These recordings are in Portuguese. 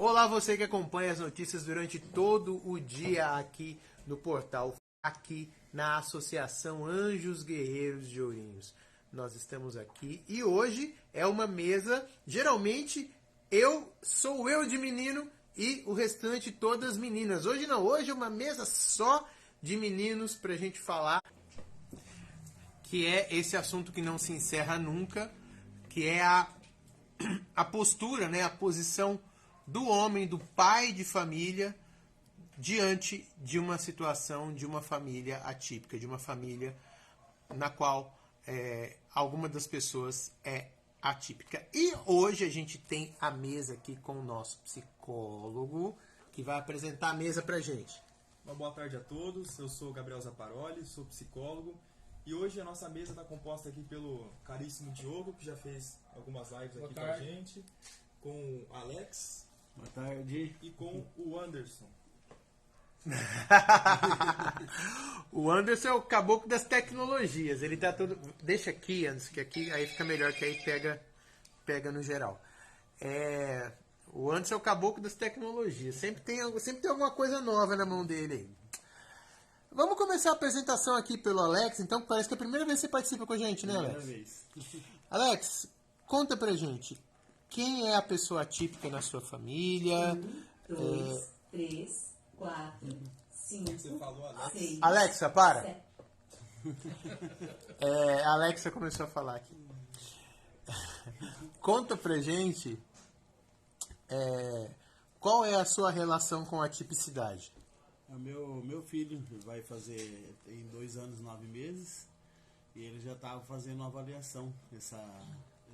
Olá, você que acompanha as notícias durante todo o dia aqui no portal, aqui na Associação Anjos Guerreiros de Ourinhos. Nós estamos aqui e hoje é uma mesa, geralmente sou eu de menino e o restante todas meninas. Hoje não, hoje é uma mesa só de meninos pra gente falar, que é esse assunto que não se encerra nunca, que é a postura, né, a posição do homem, do pai de família, diante de uma situação de uma família atípica, de uma família na qual alguma das pessoas é atípica. E hoje a gente tem a mesa aqui com o nosso psicólogo, que vai apresentar a mesa pra gente. Uma boa tarde a todos, eu sou Gabriel Zaparoli, sou psicólogo, e hoje a nossa mesa está composta aqui pelo caríssimo Diogo, que já fez algumas lives aqui com a gente, com o Alex. Boa tarde. E com o Anderson. O Anderson é o caboclo das tecnologias. Ele tá todo. Deixa aqui, Anderson, que aqui aí fica melhor, que aí pega no geral. O Anderson é o caboclo das tecnologias. Sempre tem alguma coisa nova na mão dele aí. Vamos começar a apresentação aqui pelo Alex, então, que parece que é a primeira vez que você participa com a gente, né, Alex? Primeira vez. Alex, conta pra gente. Quem é a pessoa atípica na sua família? 1, 2, 3, 4, 5, Você falou, Alex? 6, Alexa, para. 7. A Alexa começou a falar aqui. Conta pra gente qual é a sua relação com a tipicidade. O meu filho vai fazer em 2 anos e 9 meses e ele já estava fazendo uma avaliação.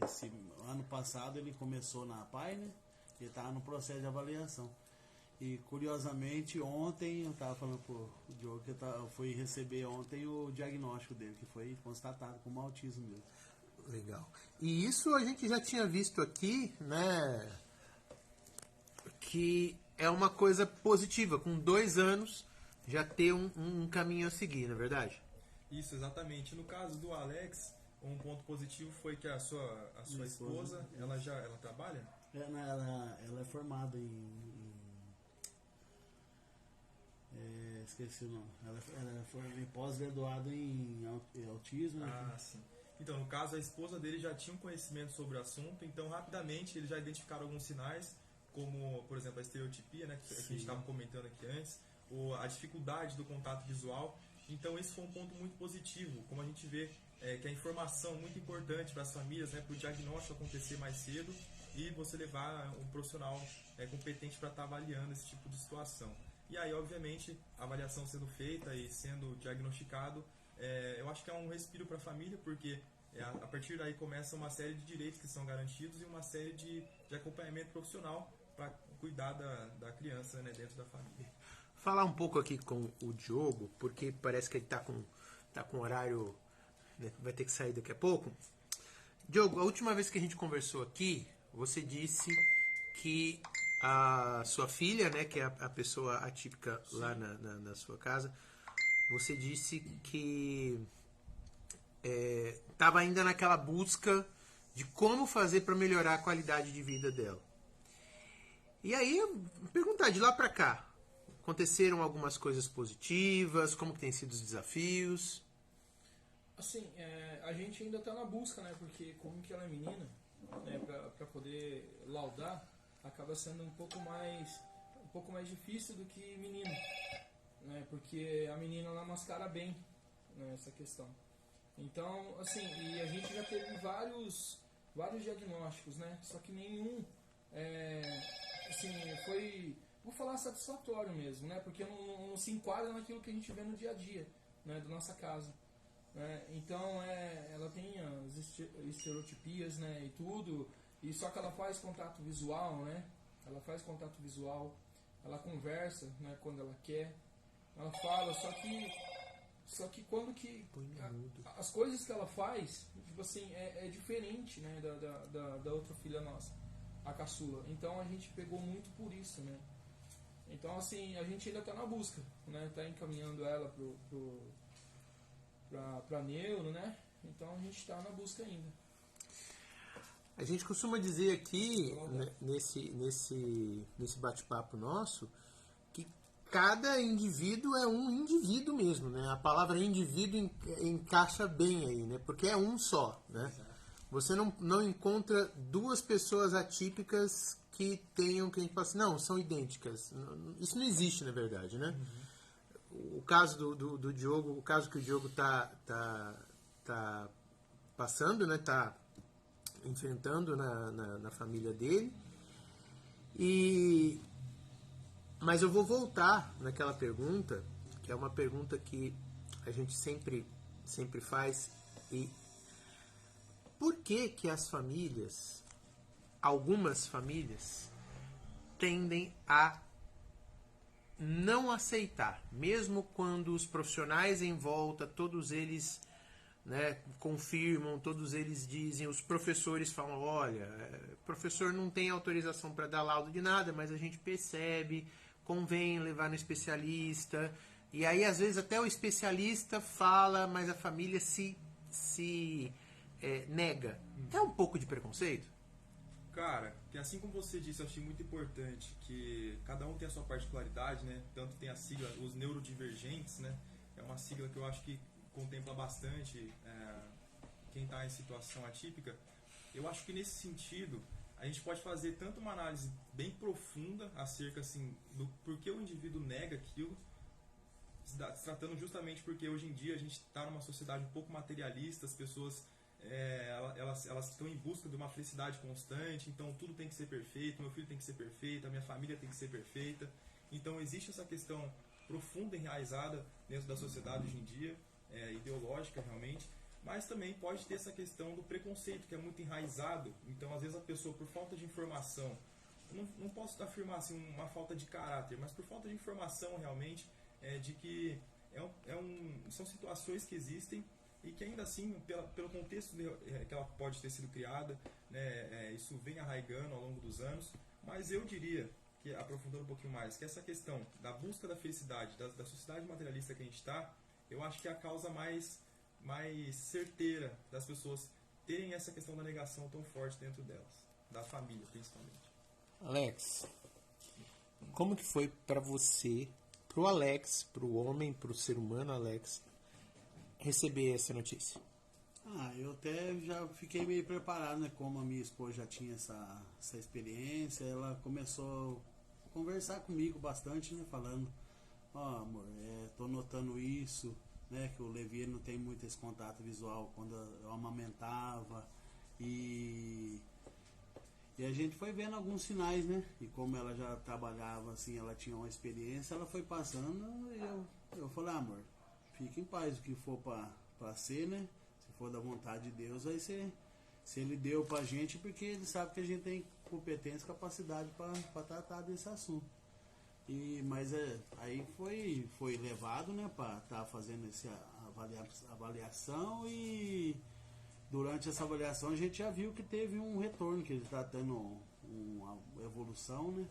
Esse ano passado ele começou na Pioneer e estava no processo de avaliação. E curiosamente ontem eu estava falando pro Diogo que eu fui receber ontem o diagnóstico dele, que foi constatado como autismo mesmo. Legal. E isso a gente já tinha visto aqui, né? Que é uma coisa positiva. Com 2 anos já ter um caminho a seguir, não é verdade? Isso, exatamente. No caso do Alex, um ponto positivo foi que a sua esposa, ela trabalha? Ela é formada esqueci o nome. Ela foi pós-graduada em autismo. Ah, sim. Então, no caso, a esposa dele já tinha um conhecimento sobre o assunto, então rapidamente eles já identificaram alguns sinais, como, por exemplo, a estereotipia, né, que a gente estava comentando aqui antes, ou a dificuldade do contato visual. Então, esse foi um ponto muito positivo, como a gente vê que a informação é muito importante para as famílias, né, para o diagnóstico acontecer mais cedo e você levar um profissional competente para estar avaliando esse tipo de situação. E aí, obviamente, a avaliação sendo feita e sendo diagnosticado, eu acho que é um respiro para a família, porque a partir daí começa uma série de direitos que são garantidos e uma série de acompanhamento profissional para cuidar da criança, né, dentro da família. Falar um pouco aqui com o Diogo, porque parece que ele tá com horário, né, vai ter que sair daqui a pouco. Diogo, a última vez que a gente conversou aqui, você disse que a sua filha, né, que é a pessoa atípica lá na sua casa, você disse que estava ainda naquela busca de como fazer para melhorar a qualidade de vida dela. E aí, perguntar de lá para cá, aconteceram algumas coisas positivas, como que têm sido os desafios? Assim, a gente ainda está na busca, né, porque como que ela é menina, né, para poder laudar, acaba sendo um pouco mais difícil do que menino, né, porque a menina ela mascara bem, né, essa questão. Então, assim, e a gente já teve vários diagnósticos, né, só que nenhum, assim, foi, vou falar, satisfatório mesmo, né, porque não se enquadra naquilo que a gente vê no dia a dia, né, da nossa casa. Então ela tem as estereotipias, né, e tudo, e só que ela faz contato visual, né? Ela faz contato visual, ela conversa, né, quando ela quer, ela fala, só que quando que as coisas que ela faz, tipo assim, é diferente, né, da outra filha nossa, a caçula. Então a gente pegou muito por isso, né? Então assim, a gente ainda está na busca, né? Tá encaminhando ela para neuro, né? Então a gente está na busca ainda. A gente costuma dizer aqui, né, nesse bate-papo nosso, que cada indivíduo é um indivíduo mesmo, né? A palavra indivíduo encaixa bem aí, né? Porque é um só, né? Você não encontra duas pessoas atípicas que tenham, que a gente fala assim, não, são idênticas. Isso não existe, na verdade, né? O caso do Diogo, o caso que o Diogo tá passando, né? Tá enfrentando na família dele. Mas eu vou voltar naquela pergunta, que é uma pergunta que a gente sempre faz. E por que as famílias, algumas famílias, tendem a não aceitar, mesmo quando os profissionais em volta, todos eles, né, confirmam, todos eles dizem, os professores falam, olha, o professor não tem autorização para dar laudo de nada, mas a gente percebe, convém levar no especialista, e aí às vezes até o especialista fala, mas a família se nega. É um pouco de preconceito? Cara, que assim como você disse, eu achei muito importante que cada um tem a sua particularidade, né? Tanto tem a sigla, os neurodivergentes, né? É uma sigla que eu acho que contempla bastante quem está em situação atípica. Eu acho que nesse sentido a gente pode fazer tanto uma análise bem profunda acerca assim, do porquê o indivíduo nega aquilo, se tratando justamente porque hoje em dia a gente está numa sociedade um pouco materialista, as pessoas elas estão em busca de uma felicidade constante, então tudo tem que ser perfeito, meu filho tem que ser perfeito, a minha família tem que ser perfeita. Então existe essa questão profunda, enraizada dentro da sociedade hoje em dia, ideológica realmente, mas também pode ter essa questão do preconceito, que é muito enraizado. Então às vezes a pessoa, por falta de informação, não posso afirmar assim, uma falta de caráter, mas por falta de informação realmente, de que são situações que existem e que ainda assim, pelo contexto que ela pode ter sido criada, né, isso vem arraigando ao longo dos anos, mas eu diria, que aprofundando um pouquinho mais, que essa questão da busca da felicidade, da sociedade materialista que a gente está, eu acho que é a causa mais certeira das pessoas terem essa questão da negação tão forte dentro delas, da família principalmente. Alex, como que foi para você, pro Alex, pro homem, pro ser humano Alex, receber essa notícia? Eu até já fiquei meio preparado, né? Como a minha esposa já tinha essa experiência, ela começou a conversar comigo bastante, né? Falando, amor, tô notando isso, né? Que o Levi não tem muito esse contato visual quando eu amamentava. E a gente foi vendo alguns sinais, né? E como ela já trabalhava, assim, ela tinha uma experiência, ela foi passando e eu falei, amor, fica em paz, o que for pra ser, né? Se for da vontade de Deus, vai ser. Se ele deu pra gente, porque ele sabe que a gente tem competência e capacidade pra tratar desse assunto. Mas aí foi levado, né, pra estar fazendo essa avaliação, e durante essa avaliação a gente já viu que teve um retorno, que ele está tendo uma evolução, né?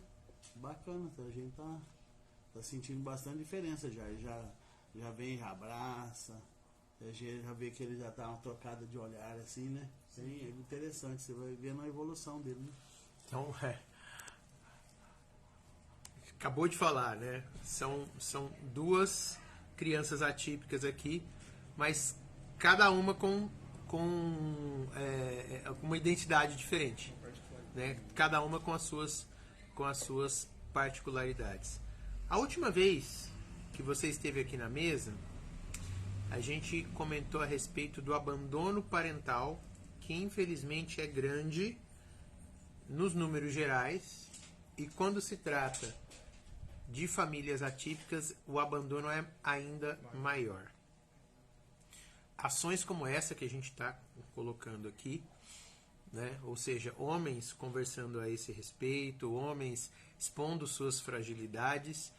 Bacana, a gente tá sentindo bastante diferença já vem, já abraça, já vê que ele já tá uma trocada de olhar assim, né? Bem interessante, você vai vendo a evolução dele, né? Então, acabou de falar, né? São duas crianças atípicas aqui, mas cada uma com uma identidade diferente, né? Cada uma com as suas particularidades. A última vez que você esteve aqui na mesa, a gente comentou a respeito do abandono parental, que infelizmente é grande nos números gerais, e quando se trata de famílias atípicas, o abandono é ainda maior. Ações como essa que a gente está colocando aqui, né? Ou seja, homens conversando a esse respeito, homens expondo suas fragilidades.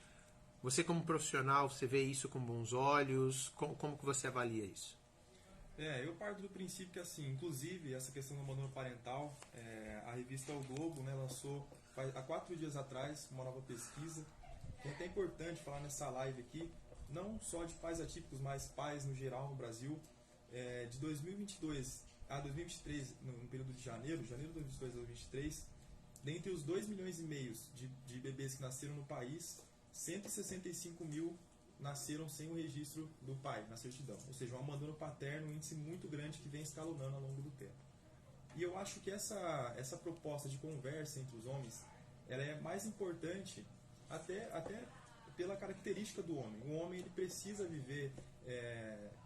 Você como profissional, você vê isso com bons olhos? Como que você avalia isso? Eu parto do princípio que, assim, inclusive, essa questão do abandono parental, a revista O Globo, né, lançou há 4 dias atrás uma nova pesquisa. É até importante falar nessa live aqui, não só de pais atípicos, mas pais no geral no Brasil. De 2022 a 2023, no período de janeiro de 2022 a 2023, dentre os 2,5 milhões de bebês que nasceram no país, 165 mil nasceram sem o registro do pai na certidão. Ou seja, um abandono paterno, um índice muito grande que vem escalonando ao longo do tempo. E eu acho que essa proposta de conversa entre os homens, ela é mais importante até pela característica do homem. O homem ele precisa viver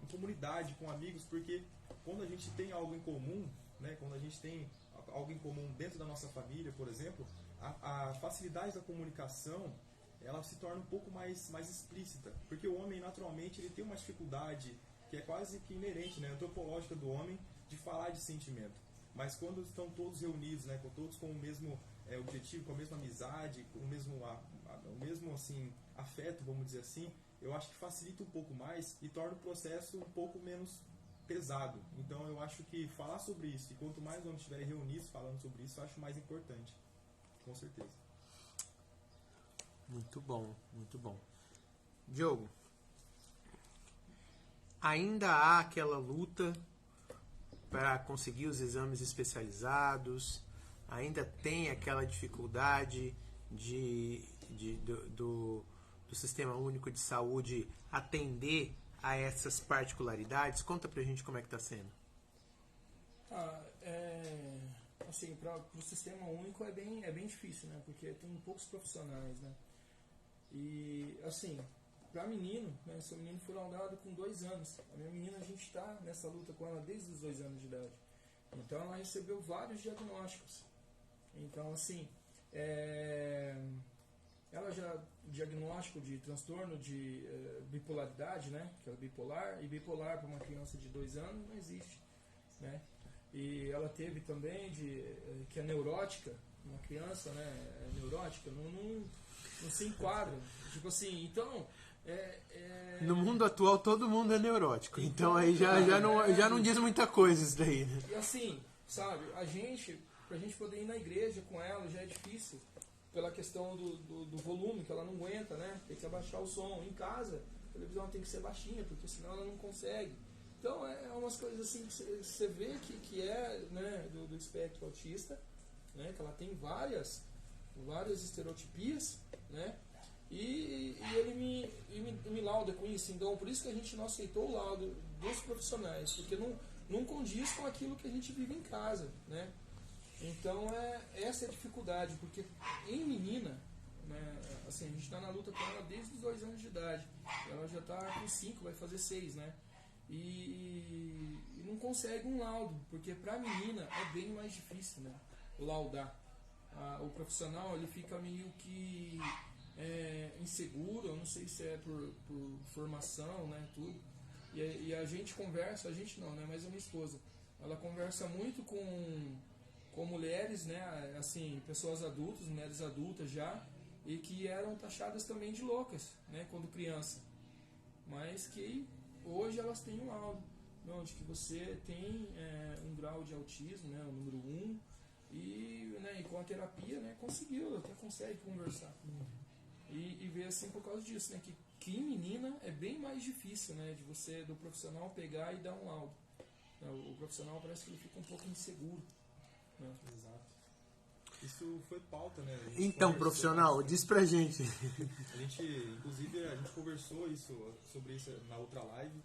em comunidade, com amigos, porque quando a gente tem algo em comum, né, quando a gente tem algo em comum dentro da nossa família, por exemplo, a facilidade da comunicação ela se torna um pouco mais explícita, porque o homem naturalmente ele tem uma dificuldade que é quase que inerente, né, antropológica do homem, de falar de sentimento. Mas quando estão todos reunidos, né, todos com o mesmo objetivo, com a mesma amizade, com o mesmo assim, afeto, vamos dizer assim, eu acho que facilita um pouco mais e torna o processo um pouco menos pesado. Então eu acho que falar sobre isso, e quanto mais homens estiverem reunidos falando sobre isso, eu acho mais importante, com certeza. Muito bom, muito bom. Diogo, ainda há aquela luta para conseguir os exames especializados, ainda tem aquela dificuldade do Sistema Único de Saúde atender a essas particularidades? Conta pra gente como é que está sendo. Assim, para o Sistema Único é bem difícil, né? Porque tem poucos profissionais, né? E, assim, para menino, né? Seu menino foi laudado com 2 anos. A minha menina, a gente está nessa luta com ela desde os 2 anos de idade. Então, ela recebeu vários diagnósticos. Então, assim, ela já diagnóstico de transtorno de bipolaridade, né? Que é bipolar, e bipolar para uma criança de 2 anos não existe, né? E ela teve também que é neurótica, uma criança, né? Neurótica, não se enquadra. Tipo assim, então... No mundo atual todo mundo é neurótico, então aí já não diz muita coisa isso daí, né? E assim, sabe, pra gente poder ir na igreja com ela já é difícil, pela questão do volume, que ela não aguenta, né? Tem que abaixar o som. Em casa, a televisão tem que ser baixinha, porque senão ela não consegue. Então, é umas coisas assim que você vê que é, né, do espectro autista, né? Que ela tem várias estereotipias, né? E ele me lauda com isso. Então, por isso que a gente não aceitou o laudo dos profissionais, porque não condiz com aquilo que a gente vive em casa, né? Então, essa é a dificuldade, porque em menina, né, assim, a gente está na luta com ela desde os 2 anos de idade. Ela já está com 5, vai fazer 6, né? E não consegue um laudo, porque para a menina é bem mais difícil, né, laudar. O profissional ele fica meio que inseguro, eu não sei se é por formação, né, tudo. E a gente conversa, a gente não, né, mas a minha esposa, ela conversa muito com mulheres, né, assim, pessoas adultas, mulheres adultas já, e que eram taxadas também de loucas, né, quando criança, mas que hoje elas têm um laudo, onde que você tem um grau de autismo, né, o número 1, e com a terapia, né, até consegue conversar. E ver assim por causa disso, né, que em menina é bem mais difícil, né, do profissional pegar e dar um laudo. O profissional parece que ele fica um pouco inseguro. Exato. Isso foi pauta, né? Então, profissional, diz pra gente. Inclusive, a gente conversou sobre isso na outra live,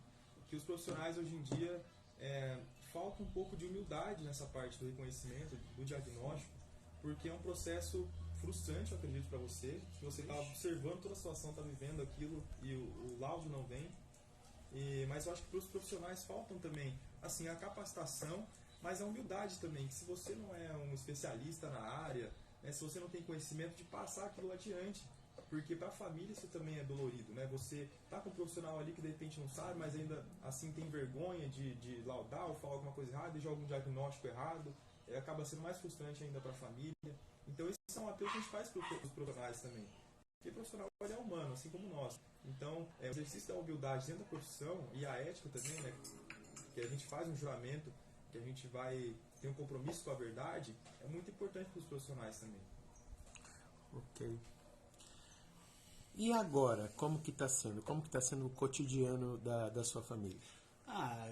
que os profissionais hoje em dia falta um pouco de humildade nessa parte do reconhecimento, do diagnóstico, porque é um processo frustrante, eu acredito, para você, que você está observando toda a situação, está vivendo aquilo e o laudo não vem. Mas eu acho que para os profissionais faltam também assim, a capacitação, mas a humildade também, que se você não é um especialista na área, né, se você não tem conhecimento, de passar aquilo adiante, porque para a família isso também é dolorido, né? Você tá com um profissional ali que de repente não sabe, mas ainda assim tem vergonha de laudar ou falar alguma coisa errada, e joga um diagnóstico errado, acaba sendo mais frustrante ainda para a família. Então esse é um apelo que a gente faz para os profissionais também, porque o profissional é humano, assim como nós. Então o exercício da humildade dentro da profissão e a ética também, né? Que a gente faz um juramento, que a gente vai ter um compromisso com a verdade, é muito importante para os profissionais também. Ok. E agora, como que está sendo? Como que está sendo o cotidiano da sua família?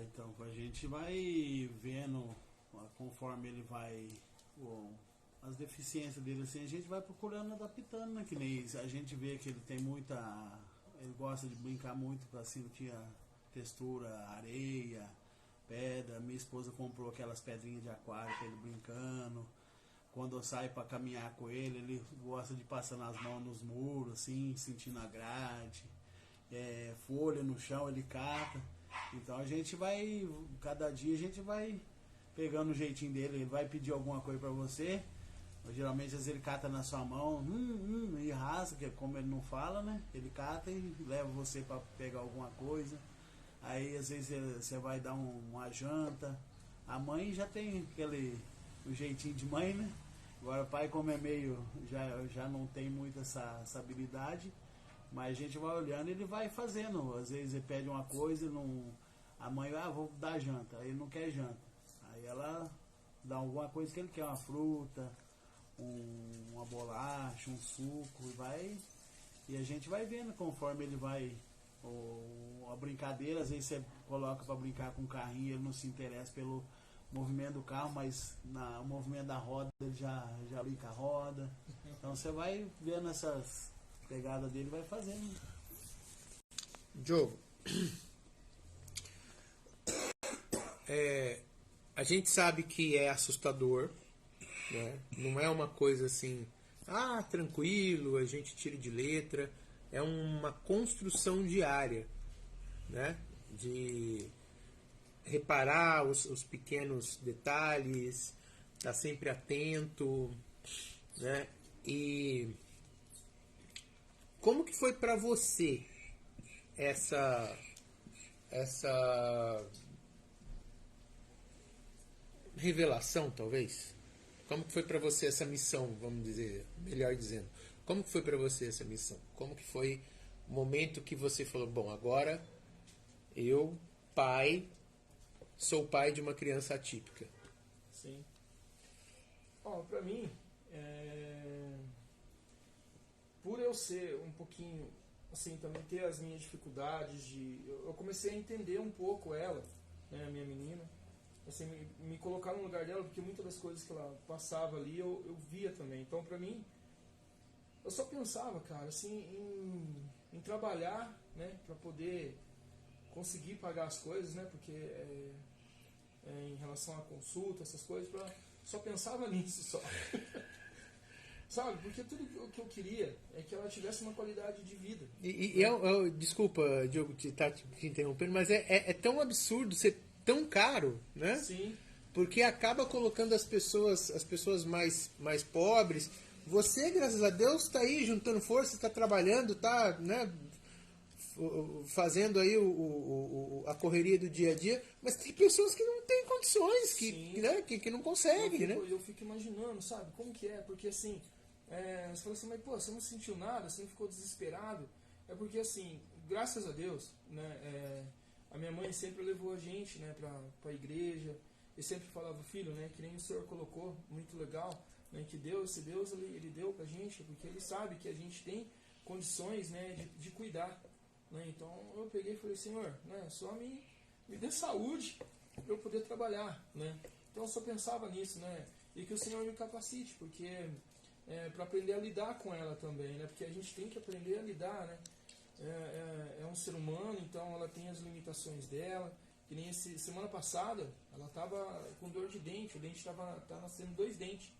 Então a gente vai vendo conforme ele vai, as deficiências dele assim, a gente vai procurando adaptando, né? Que nem a gente vê que ele tem ele gosta de brincar muito pra sentir a textura, areia, pedra. Minha esposa comprou aquelas pedrinhas de aquário pra ele brincando. Quando eu saio pra caminhar com ele gosta de passar nas mãos nos muros, assim, sentindo a grade. Folha no chão, ele cata. Então a gente vai, cada dia a gente vai pegando o jeitinho dele. Ele vai pedir alguma coisa pra você, geralmente às vezes ele cata na sua mão, e rasga, que como ele não fala, né? Ele cata e leva você pra pegar alguma coisa. Aí às vezes você vai dar uma janta. A mãe já tem o jeitinho de mãe, né? Agora o pai, como é meio, já não tem muito essa habilidade, mas a gente vai olhando e ele vai fazendo. Às vezes ele pede uma coisa, a mãe, vou dar janta, aí ele não quer janta. Aí ela dá alguma coisa que ele quer, uma fruta, uma bolacha, um suco, e a gente vai vendo conforme ele vai. A brincadeira, às vezes você coloca para brincar com o carrinho, ele não se interessa pelo movimento do carro, mas o movimento da roda ele já brinca a roda. Então você vai vendo essas pegadas dele e vai fazendo. Diogo, a gente sabe que é assustador, né? Não é uma coisa assim, tranquilo, a gente tira de letra. É uma construção diária, né? De reparar os pequenos detalhes, estar sempre atento, né? E como que foi para você essa revelação, talvez? Como que foi para você essa missão, vamos dizer, melhor dizendo? Como que foi para você essa missão? Como que foi o momento que você falou, bom, agora eu, sou pai de uma criança atípica? Sim. Pra mim, por eu ser um pouquinho, assim, também ter as minhas dificuldades eu comecei a entender um pouco ela, né, a minha menina, assim, me colocar no lugar dela, porque muitas das coisas que ela passava ali eu via também. Então, pra mim, eu só pensava, cara, assim, em trabalhar, né, para poder conseguir pagar as coisas, né, porque em relação à consulta, essas coisas, só pensava nisso, só. Sabe, porque tudo o que eu queria é que ela tivesse uma qualidade de vida. Desculpa, Diogo, te interrompendo, mas é tão absurdo ser tão caro, né? Sim. Porque acaba colocando as pessoas mais pobres. Você, graças a Deus, está aí juntando força, está trabalhando, está, né, fazendo aí a correria do dia a dia, mas tem pessoas que não têm condições, que não conseguem, né? Eu fico imaginando, sabe, como que é, porque assim, você fala assim, mas pô, você não sentiu nada, você não ficou desesperado? É porque assim, graças a Deus, né, a minha mãe sempre levou a gente, né, pra igreja, e sempre falava, filho, né, que nem o senhor colocou, muito legal, né, que esse Deus ele deu pra gente, porque ele sabe que a gente tem condições, né, de cuidar, né. Então eu peguei e falei, Senhor, né, só me dê saúde para eu poder trabalhar, né. Então eu só pensava nisso, né, e que o Senhor me capacite, porque para aprender a lidar com ela também, né, porque a gente tem que aprender a lidar, né. É um ser humano, então ela tem as limitações dela. Que nem semana passada, ela estava com dor de dente, o dente estava nascendo 2 dentes.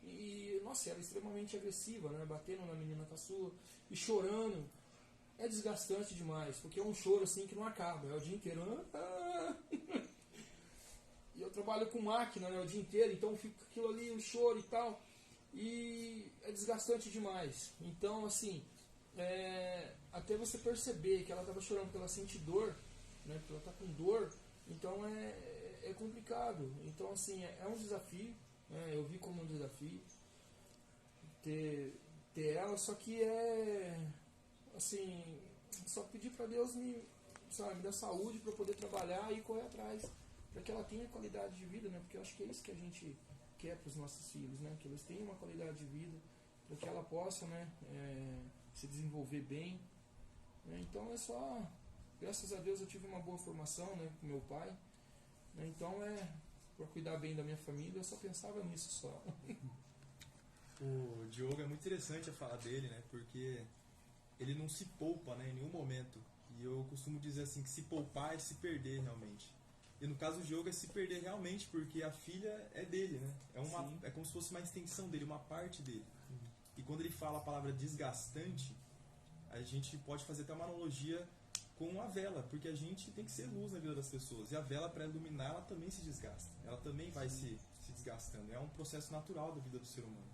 E, nossa, ela é extremamente agressiva, né? Batendo na menina caçula e chorando. É desgastante demais, porque é um choro assim que não acaba, é o dia inteiro. E eu trabalho com máquina, né, o dia inteiro, então fica aquilo ali, o choro e tal. E é desgastante demais. Então, assim, até você perceber que ela estava chorando porque ela sente dor, né, porque ela está com dor, então é complicado. Então, assim, é um desafio, né, eu vi como um desafio ter ela, só que assim, só pedir para Deus me dar saúde para poder trabalhar e correr atrás, para que ela tenha qualidade de vida, né, porque eu acho que é isso que a gente quer para os nossos filhos, né, que eles tenham uma qualidade de vida, para que ela possa, né, se desenvolver bem, né. Então é só graças a Deus eu tive uma boa formação, né, com meu pai, né, então para cuidar bem da minha família eu só pensava nisso só. O Diogo é muito interessante a fala dele, né? Porque ele não se poupa, né, em nenhum momento. E eu costumo dizer assim que se poupar é se perder realmente. E no caso do Diogo é se perder realmente, porque a filha é dele, né? É como se fosse uma extensão dele, uma parte dele. E quando ele fala a palavra desgastante, a gente pode fazer até uma analogia com a vela, porque a gente tem que ser luz na vida das pessoas. E a vela, para iluminar, ela também se desgasta. Ela também vai se desgastando. É um processo natural da vida do ser humano.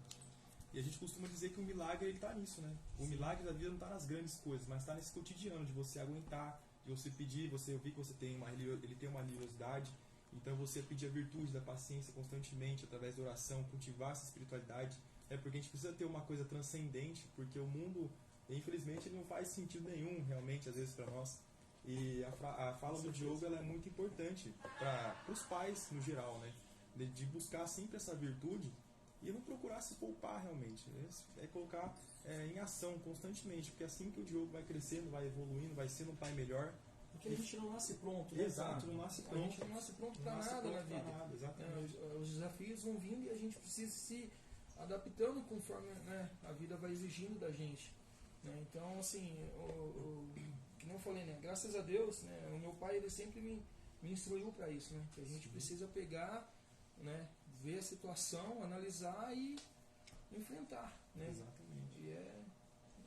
E a gente costuma dizer que o milagre está nisso, né? O milagre da vida não está nas grandes coisas, mas está nesse cotidiano de você aguentar, de você pedir, você ouvir que ele tem uma religiosidade, então você pedir a virtude da paciência constantemente, através da oração, cultivar essa espiritualidade, porque a gente precisa ter uma coisa transcendente, porque o mundo, infelizmente, ele não faz sentido nenhum, realmente, às vezes, para nós. E a fala do Diogo, ela é muito importante para os pais, no geral, né? De buscar sempre essa virtude, e não procurar se poupar realmente, né? É colocar em ação constantemente, porque assim que o Diogo vai crescendo, vai evoluindo, vai sendo um pai melhor. Porque a gente não nasce pronto, né? Exato, não nasce pronto. A gente não nasce pronto para nada na vida. Nada, exatamente. Os desafios vão vindo e a gente precisa se adaptando conforme, né, a vida vai exigindo da gente. Né? Então, assim, como eu falei, né, graças a Deus, né, o meu pai ele sempre me instruiu para isso, né, que a gente precisa pegar, né, ver a situação, analisar e enfrentar, né? Exatamente. E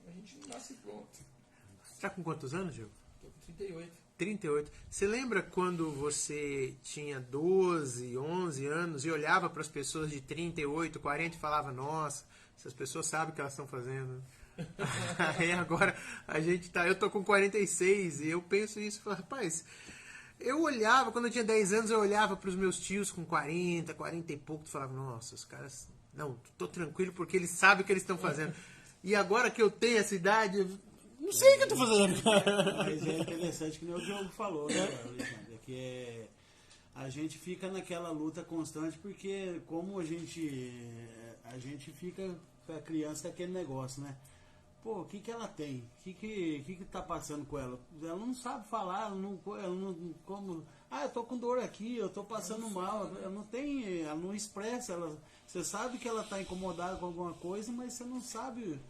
a gente não nasce pronto. Você está com quantos anos, Diogo? Tô com 38. 38. Você lembra quando você tinha 12, 11 anos e olhava para as pessoas de 38, 40 e falava, nossa, essas pessoas sabem o que elas estão fazendo. Aí agora eu tô com 46 e eu penso isso e falo, rapaz, eu olhava, quando eu tinha 10 anos, eu olhava para os meus tios com 40, 40 e pouco, e falava, nossa, os caras, não, tô tranquilo porque eles sabem o que eles estão fazendo. E agora que eu tenho essa idade, eu não sei o que eu tô fazendo. Mas é interessante que nem o Diogo falou, né, Alexandre? Que a gente fica naquela luta constante, porque como a gente fica com a criança com aquele negócio, né? Pô, o que ela tem? O que tá passando com ela? Ela não sabe falar, ela não como, eu tô com dor aqui, eu tô passando mal, ela não expressa, você sabe que ela tá incomodada com alguma coisa, mas você não sabe.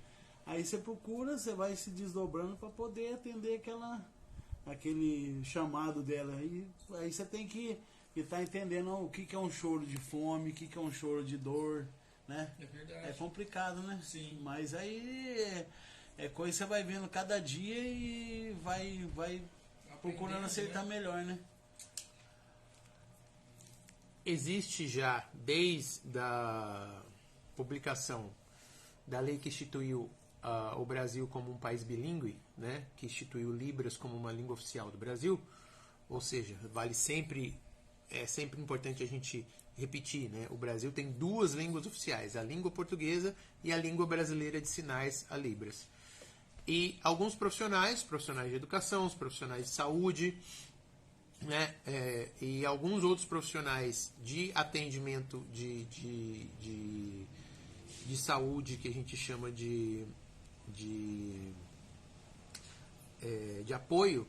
Aí você procura, você vai se desdobrando para poder atender aquele chamado dela. E aí você tem que estar entendendo o que é um choro de fome, o que é um choro de dor, né? É verdade. É complicado, né? Sim. Mas aí é coisa que você vai vendo cada dia e vai procurando acertar melhor, né? Existe já, desde a publicação da lei que instituiu o Brasil como um país bilíngue, né, que instituiu Libras como uma língua oficial do Brasil, ou seja, é sempre importante a gente repetir, né, o Brasil tem duas línguas oficiais, a língua portuguesa e a língua brasileira de sinais, a Libras. E alguns profissionais de educação, os profissionais de saúde, né, e alguns outros profissionais de atendimento de saúde, que a gente chama de apoio,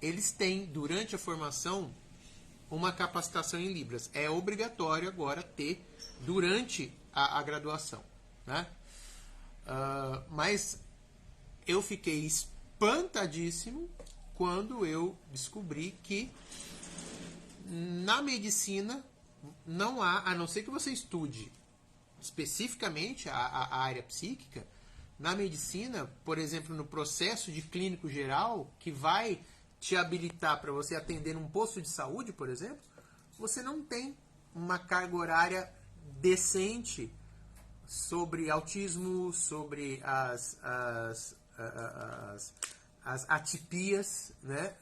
eles têm, durante a formação, uma capacitação em Libras. É obrigatório agora ter durante a graduação, né? Mas eu fiquei espantadíssimo quando eu descobri que na medicina não há, a não ser que você estude especificamente a área psíquica, na medicina, por exemplo, no processo de clínico geral, que vai te habilitar para você atender num posto de saúde, por exemplo, você não tem uma carga horária decente sobre autismo, sobre as atipias, né?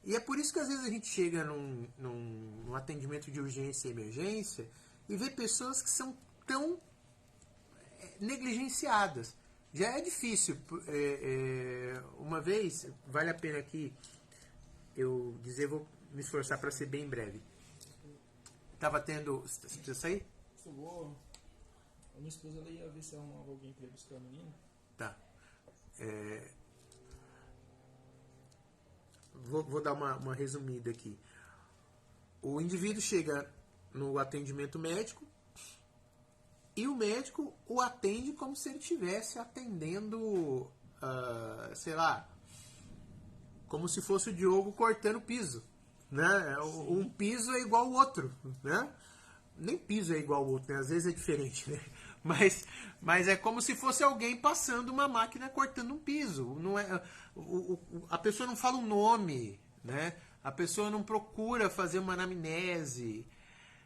E é por isso que às vezes a gente chega num atendimento de urgência e emergência e vê pessoas que são tão negligenciadas. Já é difícil. Uma vez, vale a pena aqui eu dizer, vou me esforçar para ser bem breve. Tava tendo... Você precisa sair? A minha esposa ela ia ver se arrumava alguém para ir buscar a menina. Tá. vou dar uma resumida aqui. O indivíduo chega no atendimento médico e o médico o atende como se ele estivesse atendendo, sei lá, como se fosse o Diogo cortando piso, né? Um piso é igual ao outro, né? Nem piso é igual ao outro, né? Às vezes é diferente, né? Mas é como se fosse alguém passando uma máquina cortando um piso. Não é, a pessoa não fala um nome, né? A pessoa não procura fazer uma anamnese.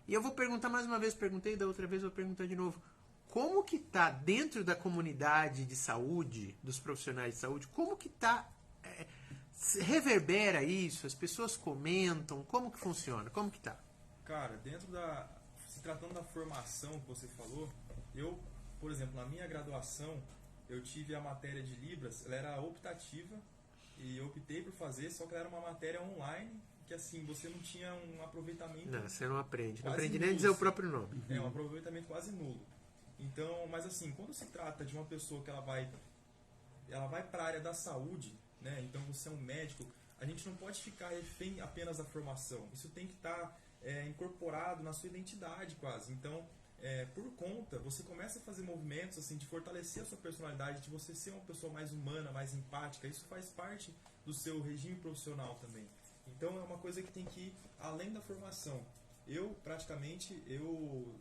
E eu vou perguntar mais uma vez, perguntei da outra vez, vou perguntar de novo. Como que está dentro da comunidade de saúde, dos profissionais de saúde, como que está... reverbera isso? As pessoas comentam? Como que funciona? Como que tá? Cara, se tratando da formação que você falou, eu, por exemplo, na minha graduação, eu tive a matéria de Libras, ela era optativa, e eu optei por fazer, só que ela era uma matéria online, que assim, você não tinha um aproveitamento... Não, você não aprende. Não quase aprende nulo, nem a dizer o próprio nome. É, um aproveitamento quase nulo. Então, mas assim, quando se trata de uma pessoa que ela vai para a área da saúde, né? Então você é um médico, a gente não pode ficar refém apenas da formação. Isso tem que estar incorporado na sua identidade quase. Então, por conta, você começa a fazer movimentos assim, de fortalecer a sua personalidade, de você ser uma pessoa mais humana, mais empática. Isso faz parte do seu regime profissional também. Então é uma coisa que tem que ir além da formação.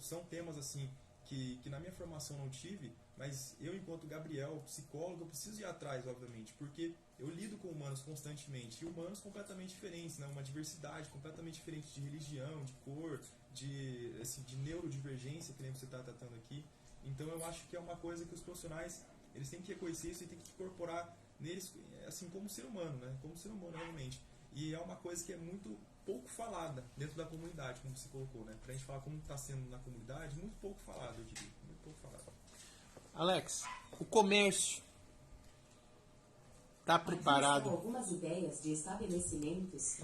São temas assim que na minha formação não tive, mas eu, enquanto Gabriel, psicólogo, eu preciso ir atrás, obviamente, porque eu lido com humanos constantemente, e humanos completamente diferentes, né? Uma diversidade completamente diferente de religião, de cor, de neurodivergência, que nem você está tratando aqui. Então eu acho que é uma coisa que os profissionais, eles têm que reconhecer isso e têm que incorporar neles, assim, como ser humano, né? Como ser humano, realmente. E é uma coisa que é muito pouco falada dentro da comunidade, como você colocou, né? Pra gente falar como está sendo na comunidade, muito pouco falado, eu diria. Muito pouco falado. Alex, o comércio está preparado? Existem algumas ideias de estabelecimentos.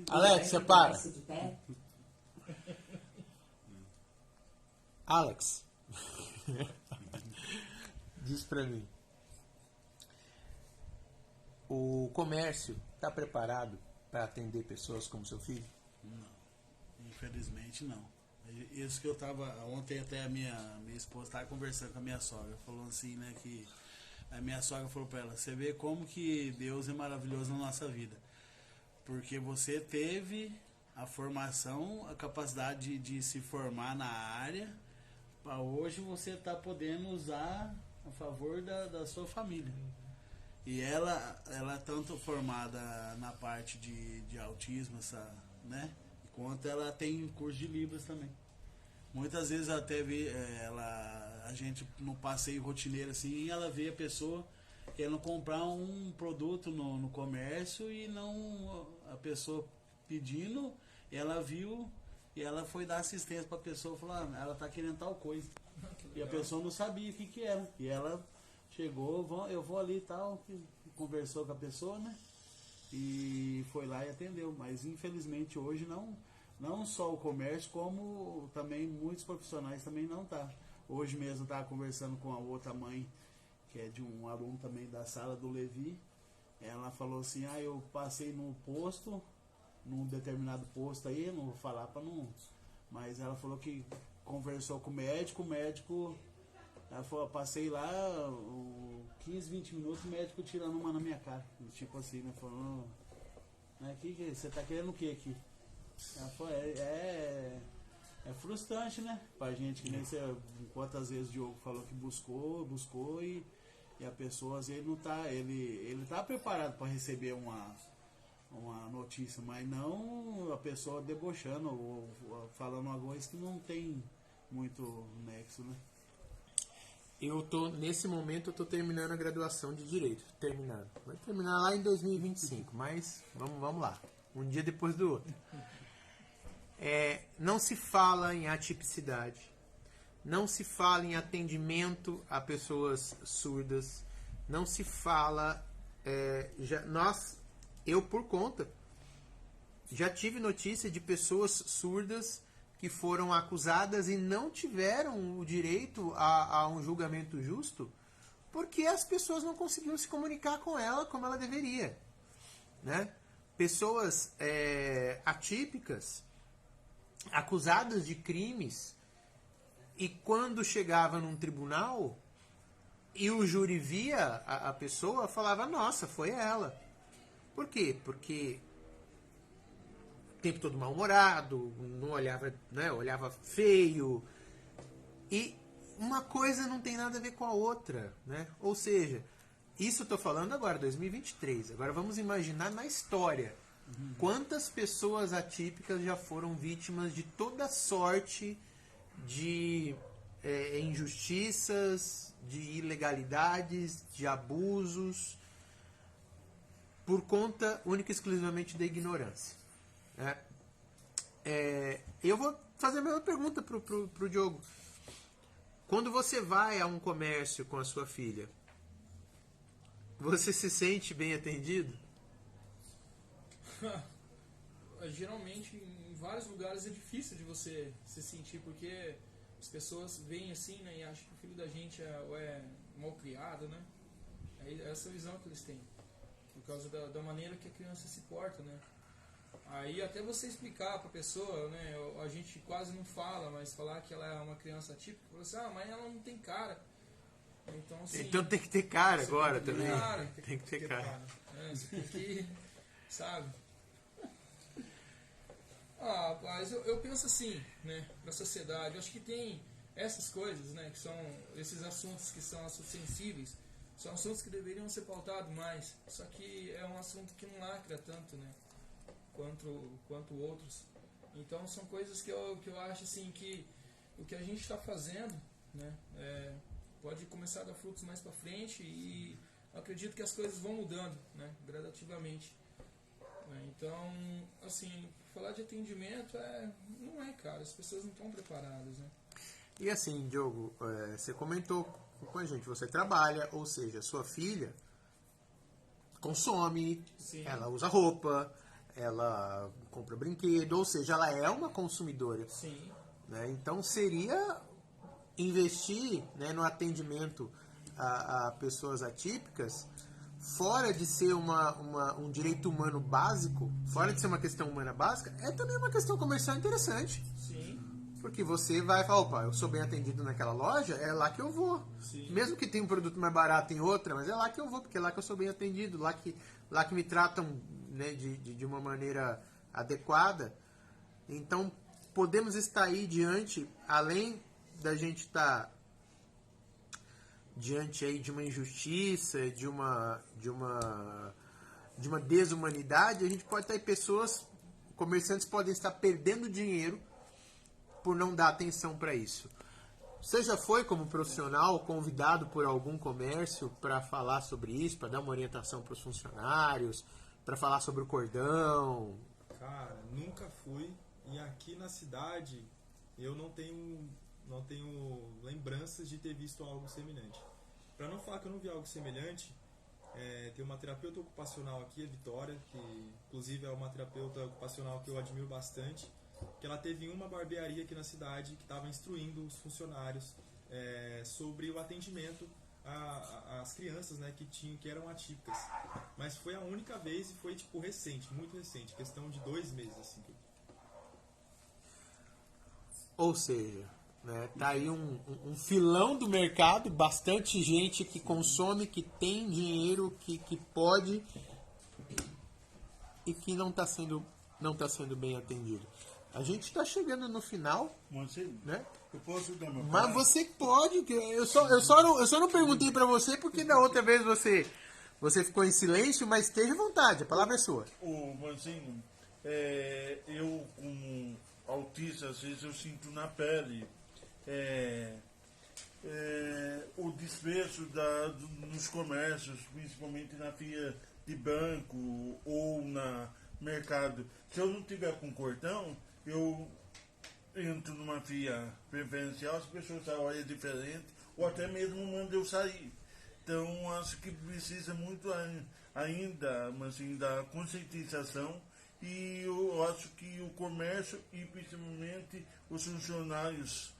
Alex, você para. De pé. Alex, diz pra mim. O comércio está preparado para atender pessoas como seu filho? Não, infelizmente não. Isso que eu tava, ontem até a minha esposa estava conversando com a minha sogra, falou assim, né, que a minha sogra falou para ela, você vê como que Deus é maravilhoso na nossa vida, porque você teve a formação, a capacidade de se formar na área, para hoje você tá podendo usar a favor da sua família. E ela é tanto formada na parte de autismo, né? Quanto ela tem curso de Libras também. Muitas vezes até a gente no passeio rotineiro assim, ela vê a pessoa querendo comprar um produto no comércio e não a pessoa pedindo, ela viu e ela foi dar assistência para a pessoa, falou, ela tá querendo tal coisa. E a pessoa não sabia o que era. E ela chegou, eu vou ali e tal, conversou com a pessoa, né? E foi lá e atendeu. Mas infelizmente hoje não só o comércio, como também muitos profissionais também não tá. Hoje mesmo eu estava conversando com a outra mãe, que é de um aluno também da sala do Levi. Ela falou assim, eu passei no posto, num determinado posto aí, não vou falar para não... Mas ela falou que conversou com o médico, ela falou, passei lá 15, 20 minutos, o médico tirando uma na minha cara. Tipo assim, né? Falando, né, você tá querendo o que aqui? Ela falou, é frustrante, né? Pra gente, que nem você, quantas vezes o Diogo falou que buscou e a pessoa, às vezes, não tá, ele tá preparado para receber uma notícia, mas não a pessoa debochando ou falando uma coisa que não tem muito nexo, né? Nesse momento eu tô terminando a graduação de Direito, terminando. Vai terminar lá em 2025, mas vamos lá, um dia depois do outro. Não se fala em atipicidade, não se fala em atendimento a pessoas surdas, não se fala... eu por conta, já tive notícia de pessoas surdas que foram acusadas e não tiveram o direito a um julgamento justo porque as pessoas não conseguiam se comunicar com ela como ela deveria, né? pessoas atípicas, acusadas de crimes, e quando chegava num tribunal e o júri via a pessoa, falava, nossa, foi ela. Por quê? Porque o tempo todo mal-humorado, não olhava, né, olhava feio. E uma coisa não tem nada a ver com a outra, né? Ou seja, isso eu estou falando agora, 2023. Agora vamos imaginar na história. Quantas pessoas atípicas já foram vítimas de toda sorte de injustiças, de ilegalidades, de abusos, por conta única e exclusivamente da ignorância. Né? Eu vou fazer a mesma pergunta pro Diogo. Quando você vai a um comércio com a sua filha, você se sente bem atendido? Geralmente, em vários lugares é difícil de você se sentir, porque as pessoas veem assim, né, e acham que o filho da gente é mal criado, né? É essa visão que eles têm, por causa da maneira que a criança se porta, né? Aí até você explicar pra pessoa, né, a gente quase não fala, mas falar que ela é uma criança atípica, você, mas ela não tem cara. Então, assim, então tem que ter cara agora tem que ter também. cara, Tem que ter cara. Você tem que, sabe? Rapaz, eu penso assim, né, pra sociedade, eu acho que tem essas coisas, né, que são esses assuntos que são assuntos sensíveis, são assuntos que deveriam ser pautados mais, só que é um assunto que não lacra tanto, né, quanto outros. Então são coisas que eu acho assim que o que a gente está fazendo, né, pode começar a dar frutos mais para frente, e eu acredito que as coisas vão mudando, né, gradativamente. Então, assim, falar de atendimento não é, cara, as pessoas não estão preparadas, né? E assim, Diogo, você comentou com a gente, você trabalha, ou seja, sua filha consome, Sim. ela usa roupa, ela compra brinquedo, ou seja, ela é uma consumidora. Sim. Né? Então seria investir, né, no atendimento a pessoas atípicas, fora de ser um direito humano básico, fora de ser uma questão humana básica, é também uma questão comercial interessante. Sim. Porque você vai falar, opa, eu sou bem atendido naquela loja, é lá que eu vou. Sim. Mesmo que tenha um produto mais barato em outra, mas é lá que eu vou, porque é lá que eu sou bem atendido, lá que me tratam, né, de uma maneira adequada. Então, podemos estar aí diante, além da gente estar diante aí de uma injustiça, de uma desumanidade, a gente pode estar aí comerciantes podem estar perdendo dinheiro por não dar atenção para isso. Você já foi, como profissional, convidado por algum comércio para falar sobre isso, para dar uma orientação para os funcionários, para falar sobre o cordão? Cara, nunca fui, e aqui na cidade eu não tenho lembranças de ter visto algo semelhante. Para não falar que eu não vi algo semelhante, tem uma terapeuta ocupacional aqui, a Vitória, que inclusive é uma terapeuta ocupacional que eu admiro bastante, que ela teve uma barbearia aqui na cidade que estava instruindo os funcionários sobre o atendimento às crianças, né, que eram atípicas. Mas foi a única vez, e foi tipo recente, muito recente, questão de 2 meses assim. Ou seja, né, tá aí um filão do mercado, bastante gente que consome, que tem dinheiro, que pode, e que não está sendo bem atendido. A gente está chegando no final, né? Eu posso dar uma Mas palavra? você pode. Eu só não perguntei para você porque da outra vez você ficou em silêncio, mas esteja à vontade, a palavra é sua. Ô, Mancinho, eu como autista, às vezes eu sinto na pele o desprezo nos comércios, principalmente na fila de banco ou na mercado. Se eu não tiver com cordão, eu entro numa fila preferencial, as pessoas olham diferente, ou até mesmo mandam eu sair. Então, acho que precisa muito ainda, mas assim, da conscientização, e eu acho que o comércio e principalmente os funcionários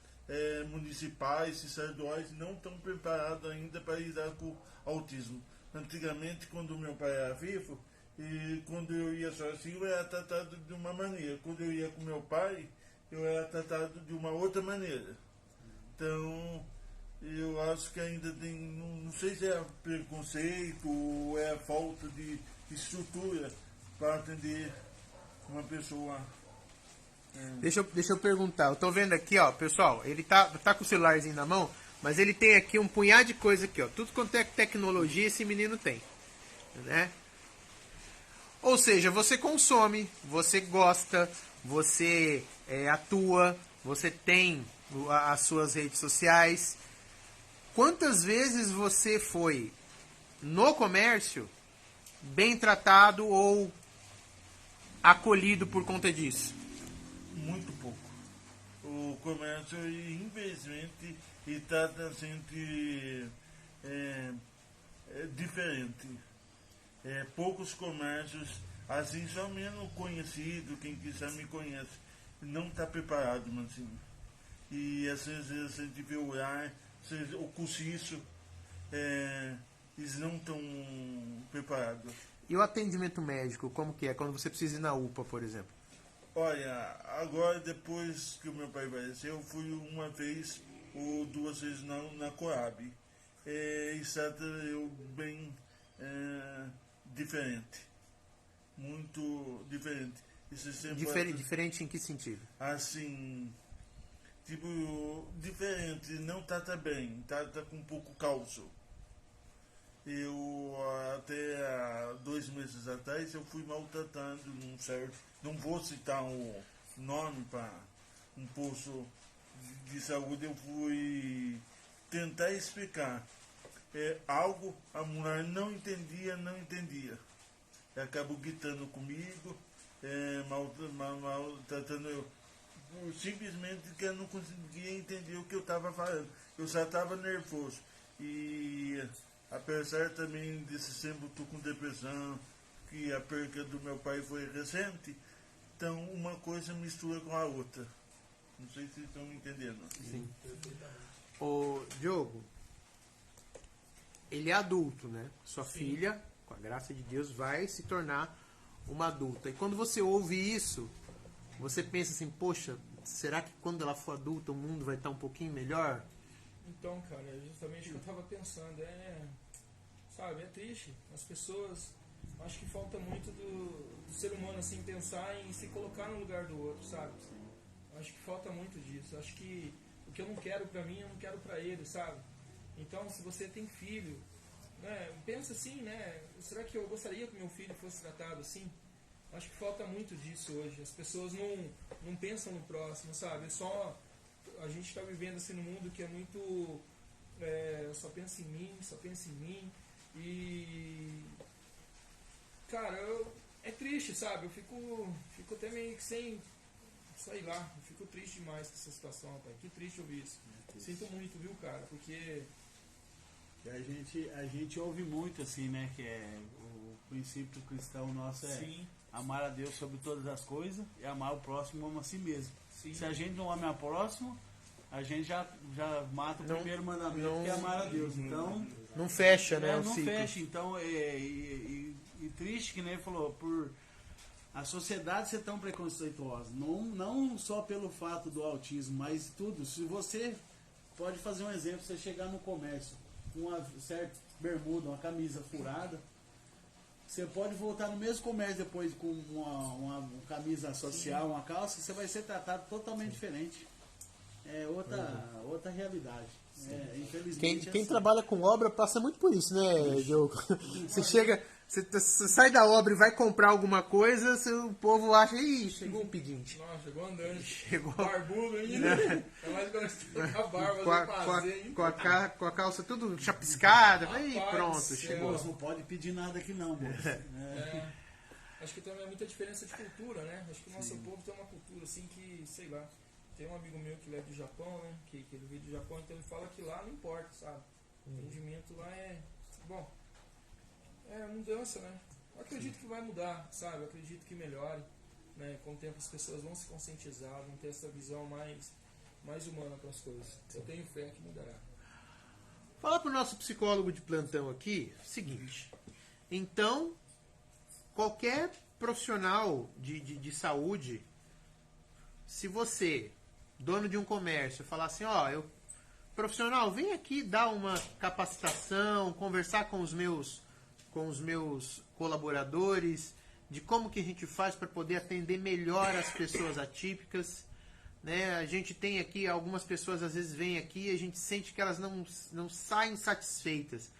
municipais e estaduais não estão preparados ainda para lidar com o autismo. Antigamente, quando meu pai era vivo, E quando eu ia sozinho, eu era tratado de uma maneira. Quando eu ia com meu pai, eu era tratado de uma outra maneira. Então, eu acho que ainda tem, não sei se é preconceito ou é falta de estrutura para atender uma pessoa. Deixa eu perguntar. Eu tô vendo aqui, ó, pessoal, ele tá com o celularzinho na mão, mas ele tem aqui um punhado de coisa aqui, ó. Tudo quanto é tecnologia esse menino tem, né? Ou seja, você consome, você gosta, você atua, você tem as suas redes sociais. Quantas vezes você foi no comércio bem tratado ou acolhido por conta disso? Muito pouco. O comércio, infelizmente, está sempre diferente. Poucos comércios, assim, só menos conhecido, quem quiser me conhece, não está preparado, Mancinho. E às vezes a gente vê o ar, o cursiço, eles não estão preparados. E o atendimento médico, como que é? Quando você precisa ir na UPA, por exemplo? Olha, agora depois que o meu pai faleceu, eu fui uma vez ou duas vezes na Coab. Está bem diferente. Muito diferente. Diferente em que sentido? Assim, tipo, diferente, não trata bem, trata com pouco cálcio. Eu, até há 2 meses atrás, eu fui maltratando num certo, não vou citar o nome para um posto de saúde, eu fui tentar explicar. Algo a mulher não entendia. Acabou gritando comigo, maltratando eu. Simplesmente que eu não conseguia entender o que eu estava falando. Eu já estava nervoso. E apesar também desse tempo estou com depressão, que a perca do meu pai foi recente, então uma coisa mistura com a outra. Não sei se vocês estão me entendendo. Sim. Ô, Diogo, ele é adulto, né? Sua filha, com a graça de Deus, vai se tornar uma adulta. E quando você ouve isso, você pensa assim, poxa, será que quando ela for adulta o mundo vai estar um pouquinho melhor? Então, cara, é justamente o que eu tava pensando. Sabe, é triste. As pessoas, acho que falta muito do ser humano, assim, pensar em se colocar no lugar do outro, sabe? Acho que falta muito disso. Acho que o que eu não quero pra mim, eu não quero pra ele, sabe? Então, se você tem filho, né, pensa assim, né? Será que eu gostaria que meu filho fosse tratado assim? Acho que falta muito disso hoje. As pessoas não pensam no próximo, sabe? A gente está vivendo assim num mundo que é muito... só pensa em mim. E... Cara, é triste, sabe? Eu fico até meio que sem... Sei lá, eu fico triste demais com essa situação, pai. Que triste ouvir isso. Sinto muito, viu, cara? Porque... A gente ouve muito assim, né? Que é o princípio cristão nosso Sim. Amar a Deus sobre todas as coisas e amar o próximo como a si mesmo. Sim. Se a gente não ama o próximo, a gente já mata o primeiro mandamento, que é amar a Deus. Então, não fecha, né? O não ciclo. fecha. Então, e triste, que nem ele falou, por a sociedade ser tão preconceituosa. Não só pelo fato do autismo, mas tudo. Se você pode fazer um exemplo, você chegar no comércio com uma certa bermuda, uma camisa furada, você pode voltar no mesmo comércio depois com uma camisa social, uma calça, você vai ser tratado totalmente diferente. É outra realidade. Infelizmente. Quem trabalha com obra passa muito por isso, né, Diogo? Você chega, você sai da obra e vai comprar alguma coisa, o povo acha, ih, chegou um pedinte. Nossa, chegou andando. Chegou. Barbudo ainda. É mais quando você tá com a barba, com a calça tudo chapiscada. Aí Rapaz pronto, do céu. chegou. Moço, não pode pedir nada aqui não, moço. Acho que também é muita diferença de cultura, né? Acho que o nosso povo tem uma cultura assim que, sei lá. Tem um amigo meu que ele é do Japão, né? Que ele veio do Japão, então ele fala que lá não importa, sabe? O entendimento lá bom, mudança, né? Eu acredito que vai mudar, sabe? Eu acredito que melhore, né? Com o tempo as pessoas vão se conscientizar, vão ter essa visão mais humana para as coisas. Eu tenho fé que mudará. Fala pro nosso psicólogo de plantão aqui, seguinte. Então, qualquer profissional de saúde, se você, dono de um comércio, falar assim, ó, profissional, vem aqui dar uma capacitação, conversar com os meus colaboradores, de como que a gente faz para poder atender melhor as pessoas atípicas, né? A gente tem aqui, algumas pessoas às vezes vêm aqui e a gente sente que elas não saem satisfeitas.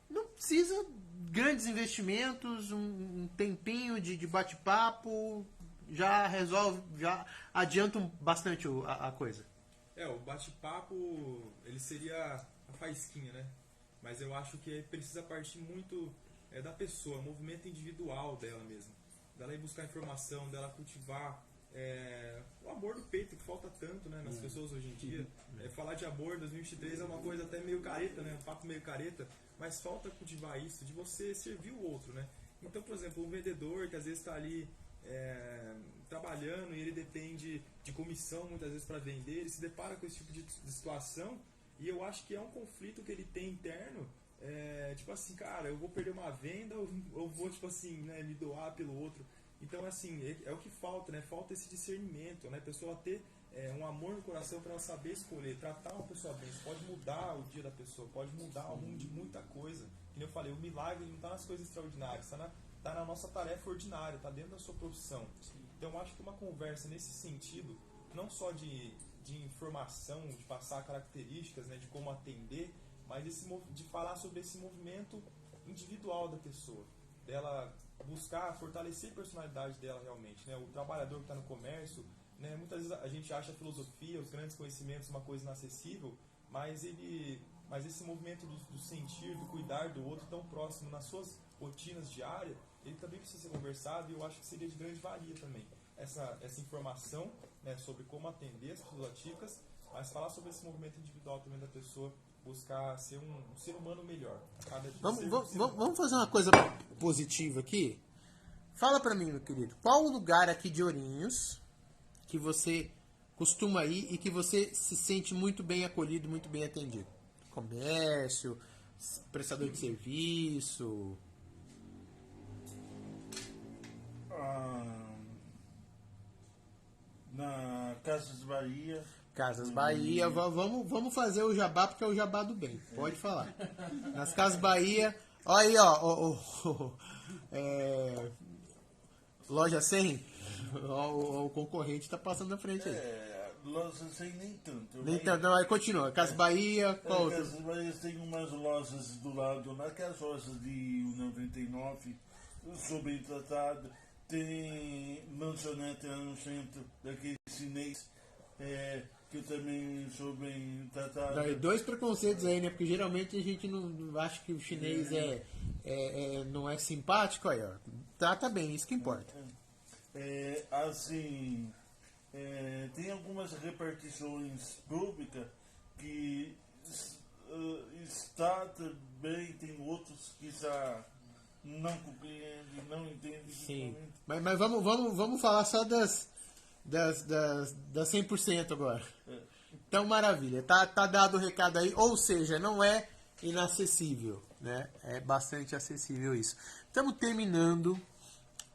Não precisa grandes investimentos, um tempinho de bate-papo, já resolve, já adianta bastante a coisa. O bate-papo, ele seria a faísquinha, né? Mas eu acho que precisa partir muito da pessoa, o movimento individual dela mesmo. Dela ir buscar informação, dela cultivar o amor do peito, que falta tanto, né, nas pessoas hoje em dia. Falar de amor em 2023 é uma coisa até meio careta, né? Um papo meio careta, mas falta cultivar isso, de você servir o outro, né? Então, por exemplo, um vendedor que às vezes está ali trabalhando e ele depende de comissão muitas vezes para vender, ele se depara com esse tipo de situação e eu acho que é um conflito que ele tem interno, tipo assim, cara, eu vou perder uma venda ou eu vou, tipo assim, né, me doar pelo outro. Então, assim, é o que falta, né? Falta esse discernimento, né? A pessoa ter um amor no coração para ela saber escolher, tratar uma pessoa bem. Isso pode mudar o dia da pessoa, pode mudar o mundo de muita coisa. Como eu falei, o milagre não está nas coisas extraordinárias, está na nossa tarefa ordinária, está dentro da sua profissão. Então, eu acho que uma conversa nesse sentido, não só de informação, de passar características, né, de como atender, mas de falar sobre esse movimento individual da pessoa, dela buscar fortalecer a personalidade dela realmente, né? O trabalhador que está no comércio, né? Muitas vezes a gente acha a filosofia, os grandes conhecimentos uma coisa inacessível, mas esse movimento do sentir, do cuidar do outro tão próximo nas suas rotinas diárias, ele também precisa ser conversado e eu acho que seria de grande valia também essa informação, né, sobre como atender as pessoas atípicas, mas falar sobre esse movimento individual também da pessoa, buscar ser um ser humano melhor. Vamos fazer uma coisa positiva aqui? Fala pra mim, meu querido, qual o lugar aqui de Ourinhos que você costuma ir e que você se sente muito bem acolhido, muito bem atendido? Comércio, prestador de serviço? Na Casas Bahia. Casas Bahia, vamos fazer o jabá porque é o jabá do bem, pode falar. Nas Casas Bahia, olha aí, loja 100, o concorrente está passando na frente aí. Loja 100 nem tanto. Nem tanto, não, aí continua. Casas Bahia, qual outro? Casas Bahia tem umas lojas do lado, naquelas lojas de 99, sou bem tratado. Tem lanchonete no centro, daquele chinês, que eu também sou bem tratado. Dois preconceitos aí, né? Porque geralmente a gente não acha que o chinês não é simpático, aí, ó. Trata bem, isso que importa. Tem algumas repartições públicas que está também, tem outros que já não compreende, não entende. Sim. Mas vamos falar só das 100% agora. Então, maravilha. Tá dado o recado aí. Ou seja, não é inacessível, né? É bastante acessível isso. Estamos terminando.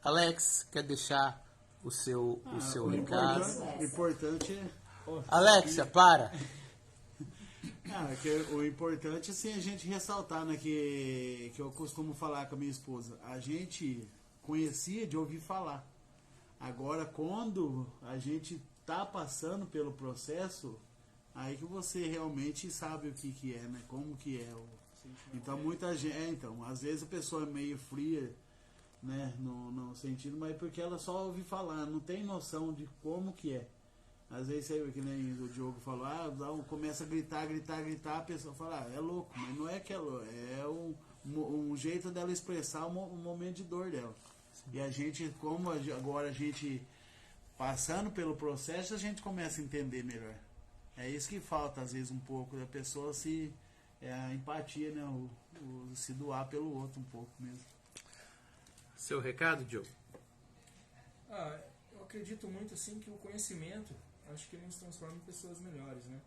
Alex, quer deixar o seu recado? O importante é... Alexia, para! O importante é assim, a gente ressaltar, né, que eu costumo falar com a minha esposa. A gente conhecia de ouvir falar. Agora, quando a gente tá passando pelo processo, aí que você realmente sabe o que é, né? Como que é. Então, muita gente... Então, às vezes a pessoa é meio fria, né, no sentido, mas porque ela só ouve falar, não tem noção de como que é. Às vezes, que nem o Diogo falou, começa a gritar, a pessoa fala, é louco, mas não é que é louco, é um jeito dela expressar um momento de dor dela. Sim. E a gente, como agora a gente passando pelo processo, a gente começa a entender melhor. É isso que falta, às vezes, um pouco, da pessoa a empatia, né, se doar pelo outro um pouco mesmo. Seu recado, Diogo? Eu acredito muito assim que o conhecimento, acho que ele nos transforma em pessoas melhores, né?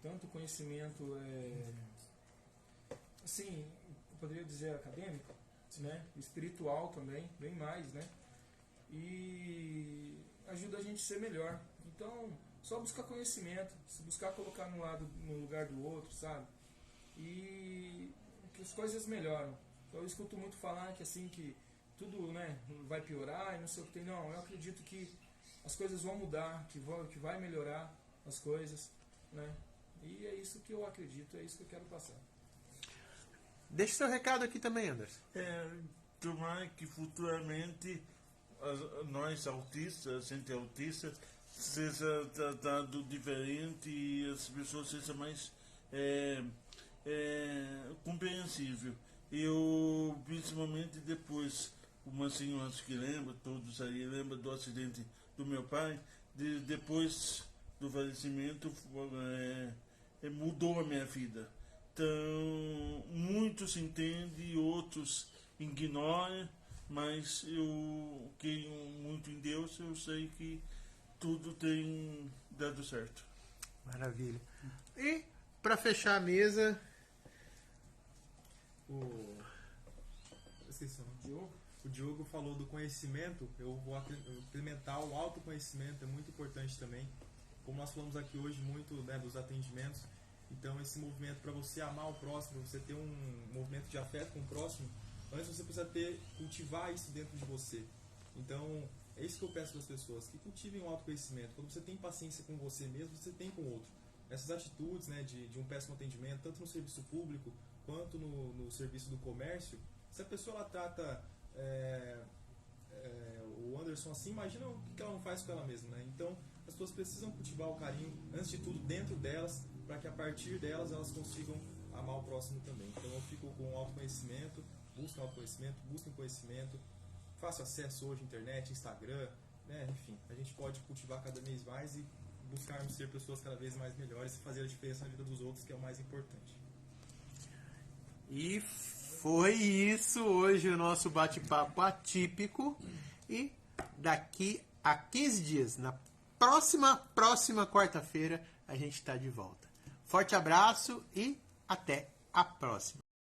Tanto o conhecimento assim, eu poderia dizer acadêmico, né? Espiritual também, bem mais, né? E ajuda a gente a ser melhor. Então, só buscar conhecimento, se buscar colocar no lugar do outro, sabe? E que as coisas melhoram. Então, eu escuto muito falar que assim, que tudo, né, vai piorar e não sei o que tem. Não, eu acredito que as coisas vão mudar, que vai melhorar as coisas, né? E é isso que eu acredito, é isso que eu quero passar. Deixa seu recado aqui também, Anderson. Tomara que futuramente nós autistas, gente autista, seja tratado diferente e as pessoas sejam mais compreensível. Eu, principalmente depois, uma senhora que lembra, todos aí lembram do acidente do meu pai, depois do falecimento, mudou a minha vida. Então, muitos entendem, outros ignoram, mas eu creio muito em Deus, eu sei que tudo tem dado certo. Maravilha. E, para fechar a mesa, O Diogo falou do conhecimento, eu vou implementar o autoconhecimento, é muito importante também. Como nós falamos aqui hoje muito, né, dos atendimentos, então esse movimento para você amar o próximo, você ter um movimento de afeto com o próximo, antes você precisa cultivar isso dentro de você. Então é isso que eu peço para as pessoas, que cultivem o autoconhecimento. Quando você tem paciência com você mesmo, você tem com o outro. Essas atitudes, né, de um péssimo atendimento, tanto no serviço público quanto no serviço do comércio, se a pessoa ela trata o Anderson assim, imagina o que ela não faz com ela mesma, né? Então as pessoas precisam cultivar o carinho, antes de tudo, dentro delas, para que a partir delas elas consigam amar o próximo também. Então eu fico com o autoconhecimento, busquem conhecimento, fácil acesso hoje à internet, Instagram, né? Enfim, a gente pode cultivar cada vez mais e buscarmos ser pessoas cada vez mais melhores e fazer a diferença na vida dos outros, que é o mais importante. e foi isso hoje o nosso bate-papo atípico. E daqui a 15 dias, na próxima quarta-feira, a gente está de volta. Forte abraço e até a próxima.